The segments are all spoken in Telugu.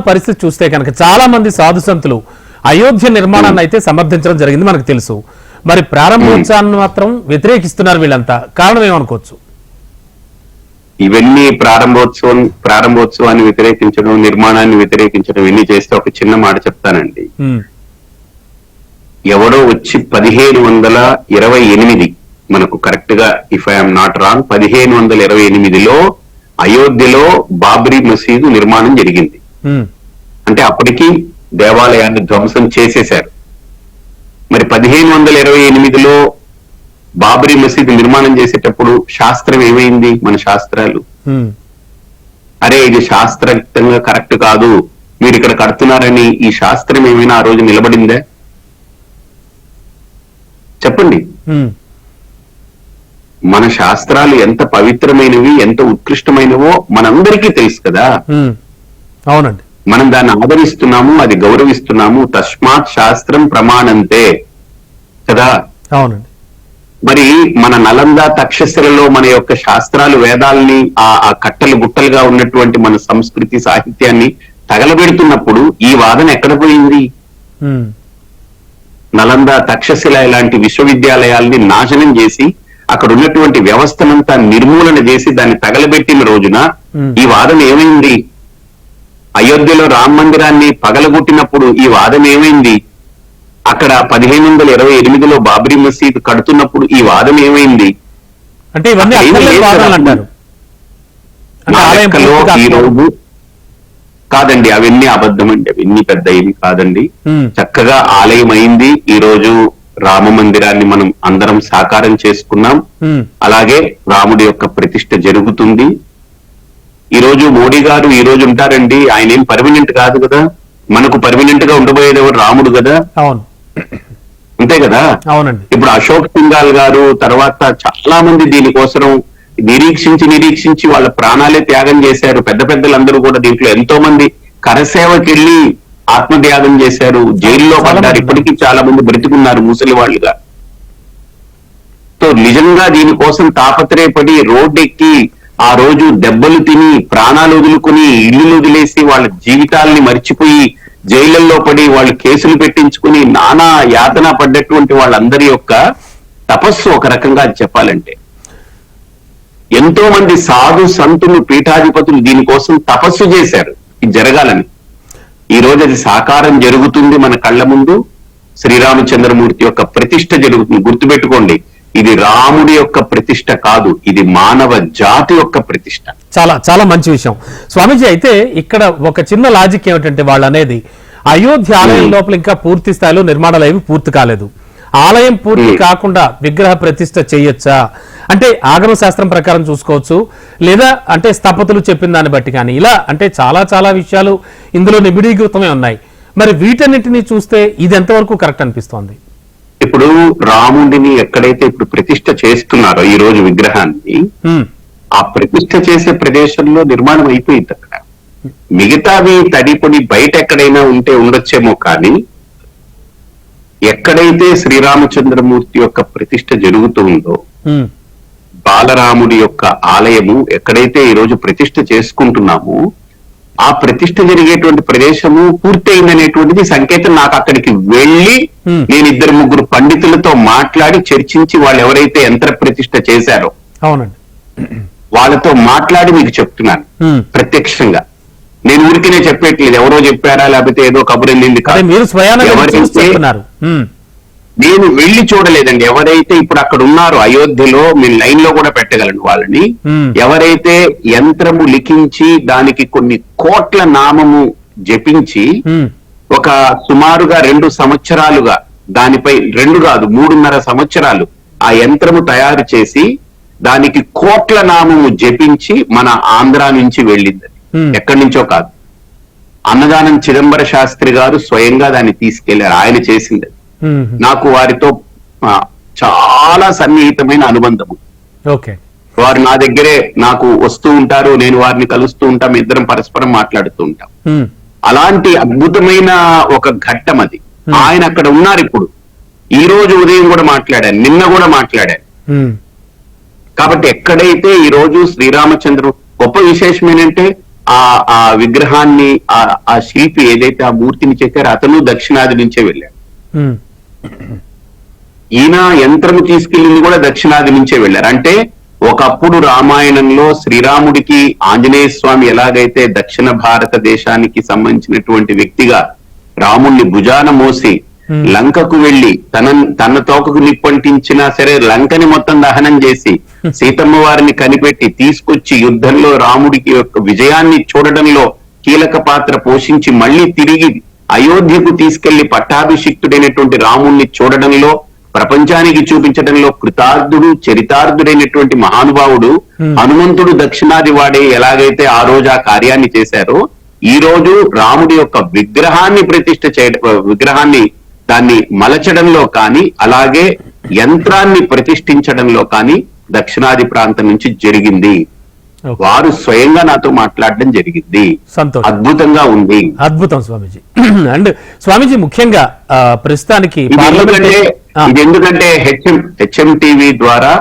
పరిస్థితి చూస్తే కనుక చాలా మంది సాధు సంతులు అయోధ్య నిర్మాణాన్ని అయితే సమర్థించడం జరిగింది, మనకు తెలుసు. మరి ప్రారంభోత్సవాన్ని మాత్రం వ్యతిరేకిస్తున్నారు వీళ్ళంతా. కారణం ఏమనుకోవచ్చు? ఇవన్నీ ప్రారంభోత్సవాన్ని వ్యతిరేకించడం, నిర్మాణాన్ని వ్యతిరేకించడం ఇవన్నీ చేస్తే ఒక చిన్న మాట చెప్తానండి. ఎవడో వచ్చి 1528 మనకు కరెక్ట్ గా, ఇఫ్ ఐఎమ్ నాట్ రాంగ్, 1528లో అయోధ్యలో బాబ్రీ మసీదు నిర్మాణం జరిగింది. అంటే అప్పటికి దేవాలయాన్ని ధ్వంసం చేసేశారు. మరి 1528లో బాబ్రీ మసీదు నిర్మాణం చేసేటప్పుడు శాస్త్రం ఏమైంది? మన శాస్త్రాలు అరే ఇది శాస్త్రయుక్తంగా కరెక్ట్ కాదు, మీరు ఇక్కడ కడుతున్నారని ఈ శాస్త్రం ఏమైనా ఆ రోజు నిలబడిందా? చెప్పండి. మన శాస్త్రాలు ఎంత పవిత్రమైనవి, ఎంత ఉత్కృష్టమైనవో మనందరికీ తెలుసు కదా. అవునండి. మనం దాన్ని ఆదరిస్తున్నాము, అది గౌరవిస్తున్నాము. తస్మాత్ శాస్త్రం ప్రమాణంతే కదా. అవునండి. మరి మన నలంద తక్షశిలలో మన యొక్క శాస్త్రాలు, వేదాలని, ఆ కట్టలు గుట్టలుగా ఉన్నటువంటి మన సంస్కృతి సాహిత్యాన్ని తగలబెడుతున్నప్పుడు ఈ వాదన ఎక్కడ పోయింది? నలంద తక్షశిల ఇలాంటి విశ్వవిద్యాలయాల్ని నాశనం చేసి అక్కడ ఉన్నటువంటి వ్యవస్థనంతా నిర్మూలన చేసి దాన్ని తగలబెట్టిన రోజున ఈ వాదన ఏమైంది? అయోధ్యలో రామ మందిరాన్ని పగలగొట్టినప్పుడు ఈ వాదన ఏమైంది? అక్కడ 1528లో బాబ్రీ మసీద్ కడుతున్నప్పుడు ఈ వాదన ఏమైంది? అంటే ఇవన్నీ ఈ రోజు కాదండి, అవన్నీ అబద్ధం అండి, అవన్నీ పెద్ద ఏమి కాదండి. చక్కగా ఆలయం అయింది. ఈ రోజు రామ మందిరాన్ని మనం అందరం సాకారం చేసుకున్నాం. అలాగే రాముడి యొక్క ప్రతిష్ఠ జరుగుతుంది. ఈ రోజు మోడీ గారు ఈ రోజు ఉంటారండి, ఆయన ఏం పర్మనెంట్ కాదు కదా. మనకు పర్మనెంట్ గా ఉండబోయేది ఎవరు? రాముడు కదా. అంతే కదా. ఇప్పుడు అశోక్ సింఘాల్ గారు తర్వాత చాలా మంది దీనికోసం నిరీక్షించి వాళ్ళ ప్రాణాలే త్యాగం చేశారు. పెద్ద పెద్దలందరూ కూడా దీంట్లో ఎంతో మంది కరసేవకెళ్లి ఆత్మత్యాగం చేశారు, జైల్లో పడ్డారు. ఇప్పటికీ చాలా మంది బ్రతికున్నారు ముసలి వాళ్ళుగా. సో నిజంగా దీనికోసం తాపత్రయపడి రోడ్డెక్కి ఆ రోజు దెబ్బలు తిని ప్రాణాలు వదులుకుని ఇల్లు వదిలేసి వాళ్ళ జీవితాలని మర్చిపోయి జైళ్లలో పడి వాళ్ళు కేసులు పెట్టించుకుని నానా యాతన పడ్డటువంటి వాళ్ళందరి యొక్క తపస్సు ఒక రకంగా అది చెప్పాలంటే. ఎంతో మంది సాధు సంతులు, పీఠాధిపతులు దీనికోసం తపస్సు చేశారు ఇది జరగాలని. ఈ రోజు అది సాకారం జరుగుతుంది మన కళ్ళ ముందు. శ్రీరామచంద్రమూర్తి యొక్క ప్రతిష్ఠ జరుగుతుంది. గుర్తుపెట్టుకోండి, ఇది రాముడి యొక్క ప్రతిష్ఠ కాదు, ఇది మానవ జాతి యొక్క ప్రతిష్ఠ. చాలా చాలా మంచి విషయం స్వామీజీ. అయితే ఇక్కడ ఒక చిన్న లాజిక్ ఏమిటంటే, వాళ్ళు అనేది అయోధ్య ఆలయం లోపల ఇంకా పూర్తి స్థాయిలో నిర్మాణాలు ఏవి పూర్తి కాలేదు. ఆలయం పూర్తి కాకుండా విగ్రహ ప్రతిష్ఠ చేయొచ్చా అంటే ఆగమ శాస్త్రం ప్రకారం చూసుకోవచ్చు, లేదా అంటే స్థపతులు చెప్పిన దాన్ని బట్టి కానీ, ఇలా అంటే చాలా చాలా విషయాలు ఇందులో నిబిడీకృతమే ఉన్నాయి. మరి వీటన్నిటిని చూస్తే ఇది ఎంతవరకు కరెక్ట్ అనిపిస్తోంది? ఇప్పుడు రాముడిని ఎక్కడైతే ఇప్పుడు ప్రతిష్ఠ చేస్తున్నారో ఈ రోజు విగ్రహాన్ని, ఆ ప్రతిష్ఠ చేసే ప్రదేశంలో నిర్మాణం అయిపోయింది. అక్కడ మిగతావి తడిపొడి బయట ఎక్కడైనా ఉంటే ఉండొచ్చేమో, కానీ ఎక్కడైతే శ్రీరామచంద్రమూర్తి యొక్క ప్రతిష్ఠ జరుగుతుందో, బాలరాముడి యొక్క ఆలయము ఎక్కడైతే ఈ రోజు ప్రతిష్ఠ చేసుకుంటున్నామో ఆ ప్రతిష్ఠ జరిగేటువంటి ప్రదేశము పూర్తయిందనేటువంటిది సంకేతం. నాకు అక్కడికి వెళ్లి నేను 2-3 పండితులతో మాట్లాడి చర్చించి వాళ్ళు ఎవరైతే యంత్ర ప్రతిష్ఠ చేశారో వాళ్ళతో మాట్లాడి మీకు చెప్తున్నాను ప్రత్యక్షంగా. నేను ఊరికినే చెప్పేట్లేదు, ఎవరో చెప్పారా లేకపోతే ఏదో కబురు వెళ్ళింది కాదు. నేను వెళ్లి చూడలేదండి. ఎవరైతే ఇప్పుడు అక్కడ ఉన్నారో అయోధ్యలో, నేను లైన్ లో కూడా పెట్టగలను వాళ్ళని, ఎవరైతే యంత్రము లిఖించి దానికి కొన్ని కోట్ల నామము జపించి ఒక సుమారుగా 2 సంవత్సరాలుగా దానిపై 2 కాదు 3.5 సంవత్సరాలు ఆ యంత్రము తయారు చేసి దానికి కోట్ల నామము జపించి మన ఆంధ్ర నుంచి వెళ్ళింది. ఎక్కడి నుంచో కాదు, అన్నదానం చిదంబర శాస్త్రి గారు స్వయంగా దాన్ని తీసుకెళ్లారు, ఆయన చేసింది. నాకు వారితో చాలా సన్నిహితమైన అనుబంధము. వారు నా దగ్గరే నాకు వస్తూ ఉంటారు, నేను వారిని కలుస్తూ ఉంటాం, ఇద్దరం పరస్పరం మాట్లాడుతూ ఉంటాం. అలాంటి అద్భుతమైన ఒక ఘట్టం అది. ఆయన అక్కడ ఉన్నారు ఇప్పుడు. ఈ రోజు ఉదయం కూడా మాట్లాడాను, నిన్న కూడా మాట్లాడాను. కాబట్టి ఎక్కడైతే ఈ రోజు శ్రీరామచంద్రు, గొప్ప విశేషం ఏంటంటే ఆ ఆ విగ్రహాన్ని ఆ శిల్పి ఏదైతే ఆ మూర్తిని చెక్కారో అతను దక్షిణాది నుంచే వెళ్ళాడు. ఉమ్, ఈయన యంత్రము తీసుకెళ్ళింది కూడా దక్షిణాది నుంచే వెళ్ళారు. అంటే ఒకప్పుడు రామాయణంలో శ్రీరాముడికి ఆంజనేయ స్వామి ఎలాగైతే దక్షిణ భారతదేశానికి సంబంధించినటువంటి వ్యక్తిగా రాముణ్ణి భుజాన మోసి లంకకు వెళ్లి తన తోకకు నిప్పంటించినా సరే లంకని మొత్తం దహనం చేసి సీతమ్మ వారిని కనిపెట్టి తీసుకొచ్చి యుద్ధంలో రాముడికి యొక్క విజయాన్ని చూడడంలో కీలక పాత్ర పోషించి మళ్ళీ తిరిగి అయోధ్యకు తీసుకెళ్లి పట్టాభిషిక్తుడైనటువంటి రాముణ్ణి చూడడంలో ప్రపంచానికి చూపించడంలో కృతార్థుడు చరితార్థుడైనటువంటి మహానుభావుడు హనుమంతుడు దక్షిణాది వాడే ఎలాగైతే ఆ రోజు ఆ కార్యాన్ని చేశారో ఈ రోజు రాముడి యొక్క విగ్రహాన్ని ప్రతిష్ఠ విగ్రహాన్ని దాన్ని మలచడంలో కానీ అలాగే యంత్రాన్ని ప్రతిష్ఠించడంలో కానీ దక్షిణాది ప్రాంతం నుంచి జరిగింది. వారు స్వయంగా నాతో మాట్లాడడం జరిగింది. సంతోషం, అద్భుతంగా ఉంది. అద్భుతం స్వామీజీ. అండ్ స్వామీజీ ముఖ్యంగా ప్రస్తుతానికి ఇది ఎందుకంటే హెచ్ఎం టీవీ ద్వారా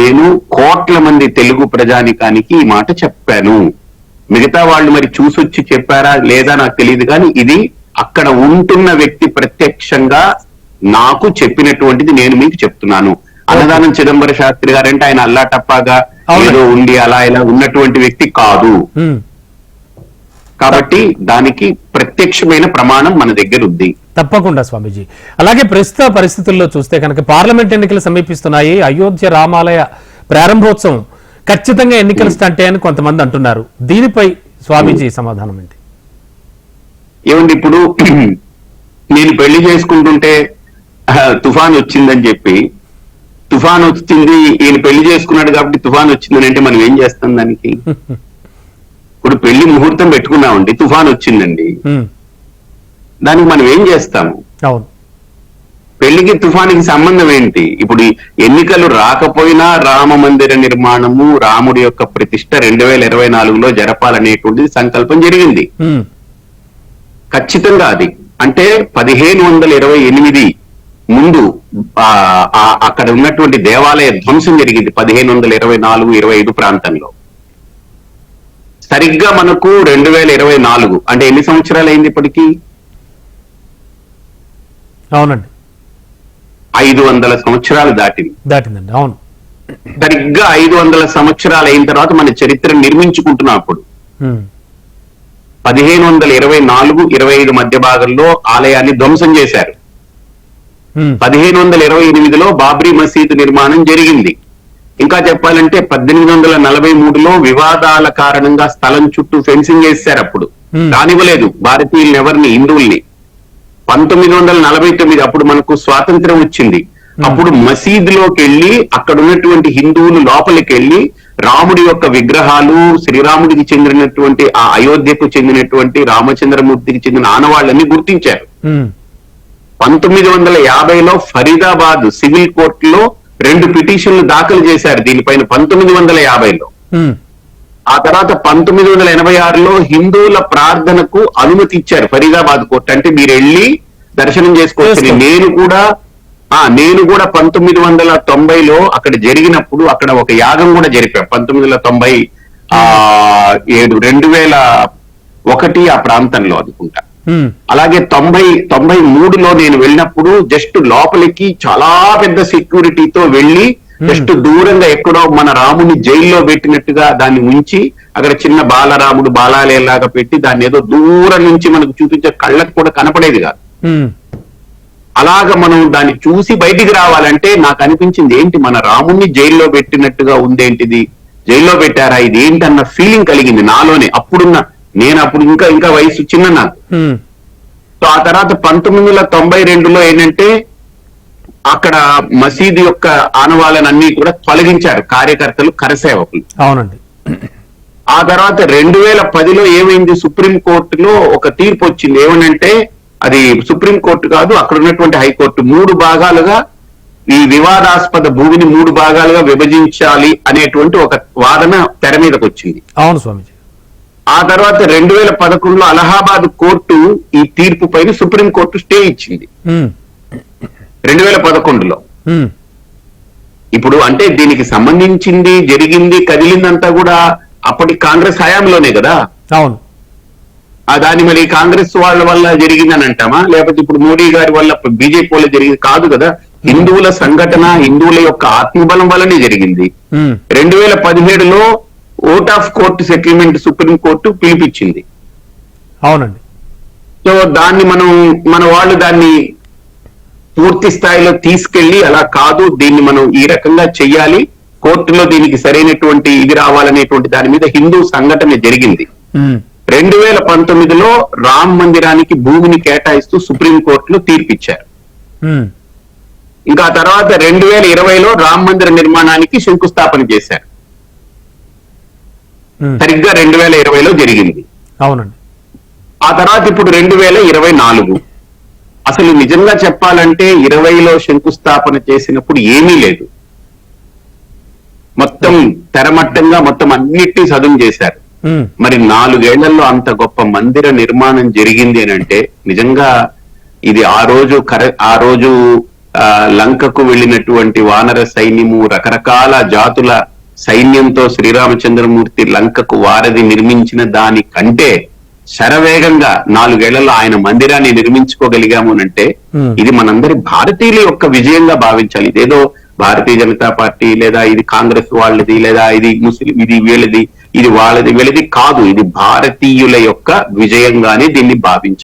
నేను కోట్ల మంది తెలుగు ప్రజానికానికి ఈ మాట చెప్పాను. మిగతా వాళ్ళు మరి చూసొచ్చి చెప్పారా లేదా నాకు తెలియదు, కానీ ఇది అక్కడ ఉంటున్న వ్యక్తి ప్రత్యక్షంగా నాకు చెప్పినటువంటిది నేను మీకు చెప్తున్నాను. అన్నదానం చిదంబర శాస్త్రి గారంటే ఆయన అల్లా టప్పాగా ఏదో ఉండి అలా ఇలా ఉన్నటువంటి వ్యక్తి కాదు. కాబట్టి దానికి ప్రత్యక్షమైన ప్రమాణం మన దగ్గర ఉంది. తప్పకుండా స్వామీజీ. అలాగే ప్రస్తుత పరిస్థితుల్లో చూస్తే కనుక పార్లమెంట్ ఎన్నికలు సమీపిస్తున్నాయి. అయోధ్య రామాలయ ప్రారంభోత్సవం ఖచ్చితంగా ఎన్నికల స్టంటే అని కొంతమంది అంటున్నారు. దీనిపై స్వామీజీ సమాధానం ఏంటి? ఏమండి, ఇప్పుడు నేను పెళ్లి చేసుకుంటుంటే తుఫాన్ వచ్చిందని చెప్పి తుఫాన్ వచ్చింది, ఈయన పెళ్లి చేసుకున్నాడు కాబట్టి తుఫాన్ వచ్చిందని అంటే మనం ఏం చేస్తాం దానికి? ఇప్పుడు పెళ్లి ముహూర్తం పెట్టుకున్నామండి, తుఫాన్ వచ్చిందండి, దానికి మనం ఏం చేస్తాము? అవును, పెళ్లికి తుఫానికి సంబంధం ఏంటి? ఇప్పుడు ఎన్నికలు రాకపోయినా రామ మందిర నిర్మాణము రాముడి యొక్క ప్రతిష్ట 2024లో జరపాలనేటువంటిది సంకల్పం జరిగింది. ఖచ్చితంగా అది అంటే 1528 ముందు అక్కడ ఉన్నటువంటి దేవాలయ ధ్వంసం జరిగింది 1524-25 ప్రాంతంలో. సరిగ్గా మనకు 2024 అంటే ఎన్ని సంవత్సరాలు అయింది ఇప్పటికీ? అవునండి, 500 సంవత్సరాలు దాటిందండి. అవును, సరిగ్గా 500 సంవత్సరాలు అయిన తర్వాత మన చరిత్ర నిర్మించుకుంటున్నాం. అప్పుడు 1524-25 మధ్య భాగంలో ఆలయాన్ని ధ్వంసం చేశారు. 1528లో బాబ్రీ మసీదు నిర్మాణం జరిగింది. ఇంకా చెప్పాలంటే 1843లో వివాదాల కారణంగా స్థలం చుట్టూ ఫెన్సింగ్ వేశారు. అప్పుడు కానివ్వలేదు భారతీయుల్ని ఎవరిని, హిందువుల్ని. 1949 అప్పుడు మనకు స్వాతంత్రం వచ్చింది. అప్పుడు మసీదులోకి వెళ్లి అక్కడ ఉన్నటువంటి హిందువులు లోపలికి వెళ్లి రాముడి యొక్క విగ్రహాలు, శ్రీరాముడికి చెందినటువంటి ఆ అయోధ్యకు చెందినటువంటి రామచంద్రమూర్తికి చెందిన ఆనవాళ్ళని గుర్తించారు. 1950లో ఫరీదాబాద్ సివిల్ కోర్టులో 2 పిటిషన్లు దాఖలు చేశారు దీనిపైన 1950లో. ఆ తర్వాత 1986లో హిందువుల ప్రార్థనకు అనుమతి ఇచ్చారు ఫరీదాబాద్ కోర్టు. అంటే మీరు వెళ్ళి దర్శనం చేసుకోవచ్చు. నేను కూడా 1990లో అక్కడ జరిగినప్పుడు అక్కడ ఒక యాగం కూడా జరిపాం. 1997 2001 ఆ ప్రాంతంలో అనుకుంటా. అలాగే 93లో నేను వెళ్ళినప్పుడు జస్ట్ లోపలికి చాలా పెద్ద సెక్యూరిటీతో వెళ్ళి జస్ట్ దూరంగా ఎక్కడో మన రాముని జైల్లో పెట్టినట్టుగా దాన్ని ఉంచి అక్కడ చిన్న బాలరాముడు బాలాలేలాగా పెట్టి దాన్ని ఏదో దూరం నుంచి మనకు చూపించే కళ్ళకు కూడా కనపడేది కాదు. అలాగ మనం దాన్ని చూసి బయటికి రావాలంటే నాకు అనిపించింది, ఏంటి మన రాముణ్ణి జైల్లో పెట్టినట్టుగా ఉందేంటిది, జైల్లో పెట్టారా ఇది ఏంటన్న ఫీలింగ్ కలిగింది నాలోనే. నేను అప్పుడు ఇంకా వయసు చిన్న నాకు. సో ఆ తర్వాత 1992లో ఏంటంటే అక్కడ మసీదు యొక్క ఆనవాళ్ళనన్నీ కూడా తొలగించారు కార్యకర్తలు, కరసేవకులు. అవునండి. ఆ తర్వాత 2010లో ఏమైంది, సుప్రీం కోర్టులో ఒక తీర్పు వచ్చింది. ఏమనంటే అది సుప్రీం కోర్టు కాదు, అక్కడ ఉన్నటువంటి హైకోర్టు 3 భాగాలుగా ఈ వివాదాస్పద భూమిని 3 భాగాలుగా విభజించాలి అనేటువంటి ఒక వాదన తెర మీదకి వచ్చింది. అవును స్వామిజీ. ఆ తర్వాత 2011లో అలహాబాద్ కోర్టు ఈ తీర్పు పైన సుప్రీం కోర్టు స్టే ఇచ్చింది 2011లో. ఇప్పుడు అంటే దీనికి సంబంధించింది జరిగింది కదిలిందంతా కూడా అప్పటి కాంగ్రెస్ హయాంలోనే కదా. అవును. దాని మరి కాంగ్రెస్ వాళ్ళ వల్ల జరిగిందని అంటామా, లేకపోతే ఇప్పుడు మోడీ గారి వల్ల బీజేపీ వల్ల జరిగింది కాదు కదా. హిందువుల సంఘటన, హిందువుల యొక్క ఆత్మబలం వల్లనే జరిగింది. 2017లో out of court settlement supreme court పిలిపించింది. అవునండి. సో దాన్ని మన వాళ్ళు దాన్ని పూర్తి స్థాయిలో తీసుకెళ్లి అలా కాదు, దీన్ని మనం ఈ రకంగా చెయ్యాలి, కోర్టులో దీనికి సరైనటువంటి ఇది రావాలనేటువంటి దాని మీద హిందూ సంఘటన జరిగింది. 2019లో రామ్ మందిరానికి భూమిని కేటాయిస్తూ సుప్రీం కోర్టులో తీర్పిచ్చారు. ఇంకా తర్వాత 2020లో రామ్ మందిర నిర్మాణానికి శంకుస్థాపన చేశారు. సరిగ్గా 2020లో జరిగింది. అవునండి. ఆ తర్వాత ఇప్పుడు 2024. అసలు నిజంగా చెప్పాలంటే 20లో శంకుస్థాపన చేసినప్పుడు ఏమీ లేదు, మొత్తం తెరమట్టంగా మొత్తం అన్నిటినీ సదును చేశారు. మరి 4 ఏళ్లలో అంత గొప్ప మందిర నిర్మాణం జరిగింది అని అంటే నిజంగా ఇది ఆ రోజు లంకకు వెళ్ళినటువంటి వానర సైన్యము, రకరకాల జాతుల సైన్యంతో శ్రీరామచంద్రమూర్తి లంకకు వారధి నిర్మించిన దానికంటే శరవేగంగా 4 ఏళ్లలో ఆయన మందిరాన్ని నిర్మించుకోగలిగాము అంటే ఇది మనందరి భారతీయుల యొక్క విజయంగా భావించాలి. ఇదేదో భారతీయ జనతా పార్టీ లేదా ఇది కాంగ్రెస్ వాళ్ళది లేదా ఇది ముస్లిం ఇది వీళ్ళది ఇది వాళ్ళది కాదు, ఇది భారతీయుల యొక్క విజయంగానే దీన్ని భావించాలి.